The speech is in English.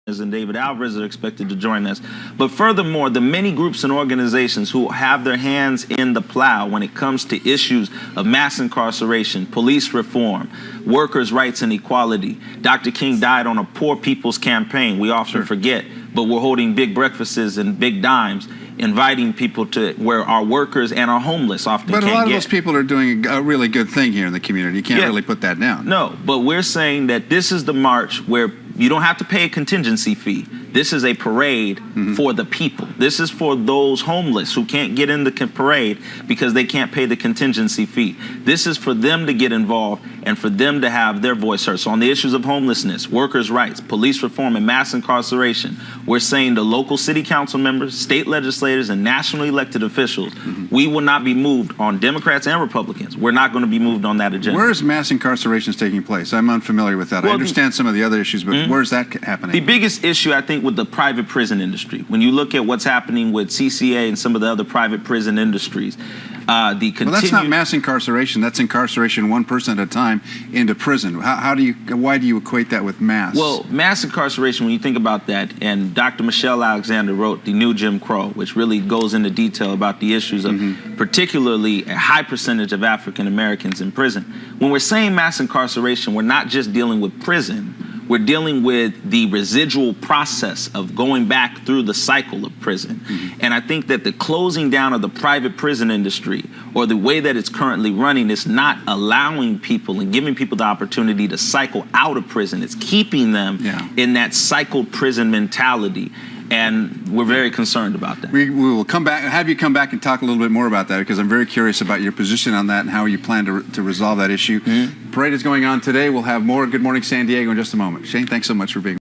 and David Alvarez are expected to join us. But furthermore, the many groups and organizations who have their hands in the plow when it comes to issues of mass incarceration, police reform, workers' rights and equality. Dr. King died on a poor people's campaign. We often forget, but we're holding big breakfasts and big dimes, inviting people to where our workers and our homeless often can't get. But a lot of those people are doing a really good thing here in the community. You can't really put that down. No, but we're saying that this is the march where you don't have to pay a contingency fee. This is a parade for the people. This is for those homeless who can't get in the parade because they can't pay the contingency fee. This is for them to get involved and for them to have their voice heard. So on the issues of homelessness, workers' rights, police reform, and mass incarceration, we're saying to local city council members, state legislators, and nationally elected officials, we will not be moved on Democrats and Republicans. We're not going to be moved on that agenda. Where is mass incarceration taking place? I'm unfamiliar with that. Well, I understand some of the other issues, but where's that happening? The biggest issue, I think, with the private prison industry, when you look at what's happening with CCA and some of the other private prison industries, well, that's not mass incarceration. That's incarceration one person at a time into prison. Why do you equate that with mass? Well, mass incarceration, when you think about that, and Dr. Michelle Alexander wrote The New Jim Crow, which really goes into detail about the issues of particularly a high percentage of African Americans in prison. When we're saying mass incarceration, we're not just dealing with prison. We're dealing with the residual process of going back through the cycle of prison. And I think that the closing down of the private prison industry, or the way that it's currently running, is not allowing people and giving people the opportunity to cycle out of prison. It's keeping them in that cycled prison mentality. And we're very concerned about that. We will come back, have you come back and talk a little bit more about that, because I'm very curious about your position on that and how you plan to resolve that issue. Parade is going on today. We'll have more Good Morning San Diego in just a moment. Shane, thanks so much for being